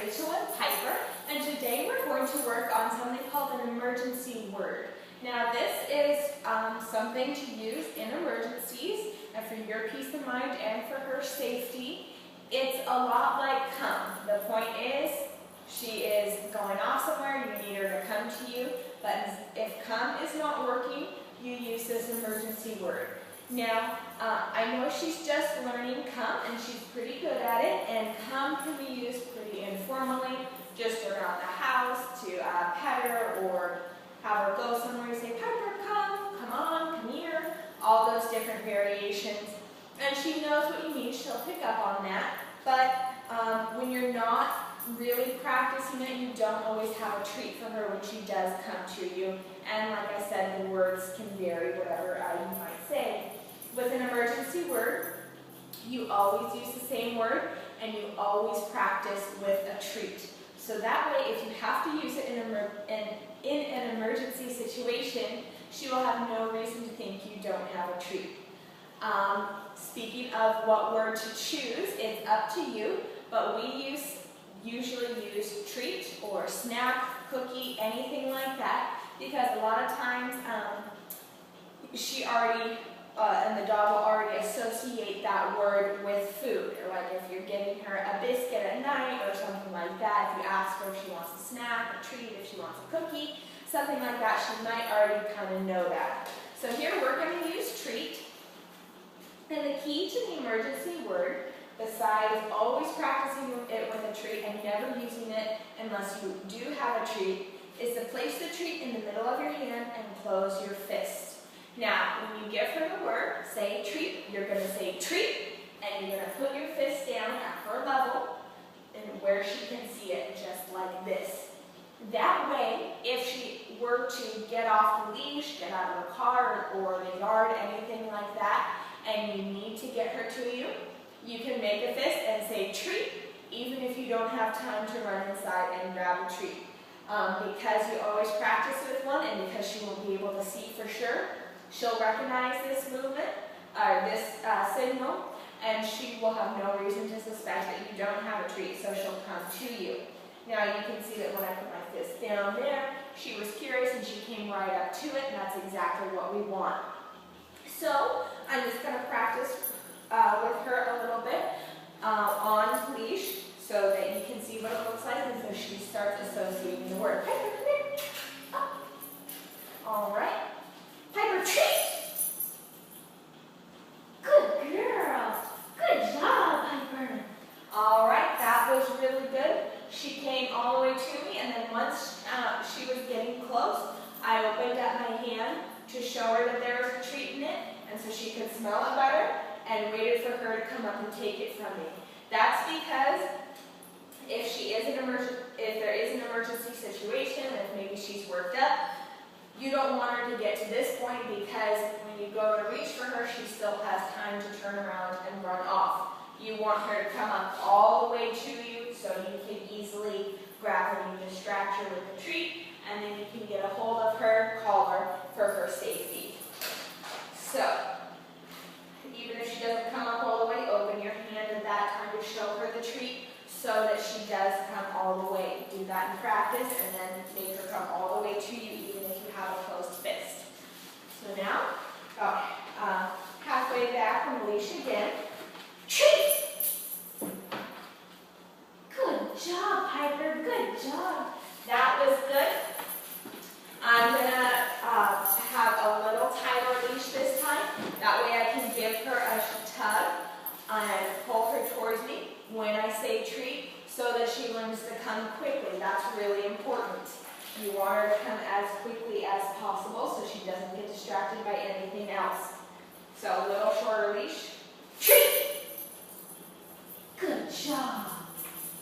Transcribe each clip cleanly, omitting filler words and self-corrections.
Rachel and Piper, and today we're going to work on something called an emergency word. Now this is something to use in emergencies, and for your peace of mind and for her safety. It's a lot like come. The point is, she is going off somewhere, you need her to come to you, but if come is not working, you use this emergency word. Now, I know she's just learning come, and she's pretty good at it, and come can be used pretty informally, just around the house, to pet her, or have her go somewhere and say, Piper, come on, come here, all those different variations. And she knows what you need, she'll pick up on that, but when you're not really practicing it, you don't always have a treat for her when she does come to you. And like I said, the words can vary, whatever you might say. With an emergency word, you always use the same word, and you always practice with a treat. So that way, if you have to use it in an emergency situation, she will have no reason to think you don't have a treat. Speaking of what word to choose, it's up to you, but we usually use treat or snack, cookie, anything like that, because a lot of times she already, and the dog will already associate that word with food. Or like if you're giving her a biscuit at night or something like that, if you ask her if she wants a snack, a treat, if she wants a cookie, something like that, she might already kind of know that. So here we're going to use treat. And the key to the emergency word, besides always practicing it with a treat and never using it unless you do have a treat, is to place the treat in the middle of your hand and close your fist. Now, when you give her the word, say treat, you're going to say treat, and you're going to put your fist down at her level and where she can see it, just like this. That way, if she were to get off the leash, get out of the car or the yard, anything like that, and you need to get her to you, you can make a fist and say treat, even if you don't have time to run inside and grab a treat. Because you always practice with one, and because she won't be able to see for sure, she'll recognize this movement, or this signal, and she will have no reason to suspect that you don't have a treat, so she'll come to you. Now you can see that when I put my fist down there, she was curious and she came right up to it, and that's exactly what we want. So I'm just going to practice with her a little bit on leash so that you can see what it looks like, and so she starts associating the word. Piper, come here. Up. All right. Piper, treat. Good girl. Good job, Piper. All right, that was really good. She came all the way to me, and then once she was getting close, I opened up my hand to show her that there was a treat in it, and so she could smell it better, and waited for her to come up and take it from me. That's because if there is an emergency situation, if maybe she's worked up, you don't want her to get to this point, because when you go to reach for her, she still has time to turn around and run off. You want her to come up all the way to you so you can easily grab her and distract her with the treat, and then you can get a hold of her, call her for her safety. So, even if she doesn't come up all the way, open your hand at that time to show her the treat so that she does come all the way. Do that in practice, and then make her come all the way to you, even if you have a closed fist. So now, halfway back on the leash again. Treat! Good job, Piper. Good job. That was good. I'm going to have a little tighter leash this time. That way I can give her a tug and pull her towards me when I say treat, so that she learns to come quickly. That's really important. You want her to come as quickly as possible so she doesn't get distracted by anything else. So a little shorter leash. Treat! Good job.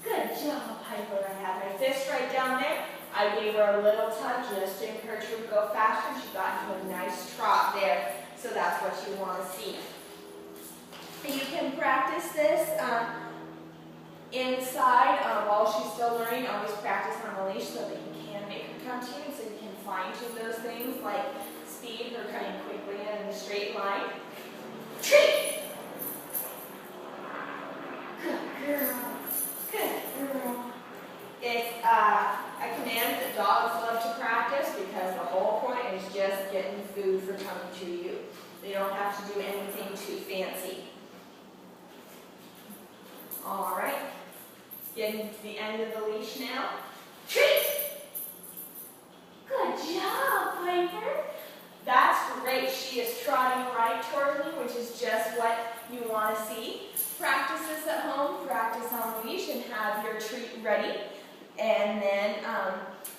Good job, Piper. I have my fist right down there. I gave her a little tug just to encourage her to go faster. She got into a nice trot there, so that's what you want to see. You can practice this inside while she's still learning. Always practice on the leash so that you can make her come to you, so you can fine-tune those things like speed, her coming quickly in a straight line. Treat! Good girl. Good girl. that dogs love to practice because the whole point is just getting food for coming to you. They don't have to do anything too fancy. All right, getting to the end of the leash now. Treat! Good job, Piper. That's great. She is trotting right toward me, which is just what you want to see. Practice this at home, practice on leash, and have your treat ready. And then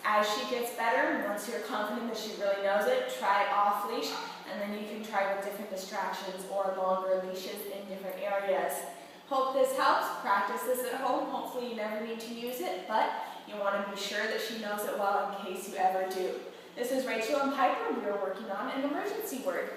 as she gets better, once you're confident that she really knows it, try off leash, and then you can try with different distractions or longer leashes in different areas. Hope this helps. Practice this at home. Hopefully you never need to use it, but you want to be sure that she knows it well in case you ever do. This is Rachel and Piper. We are working on an emergency word.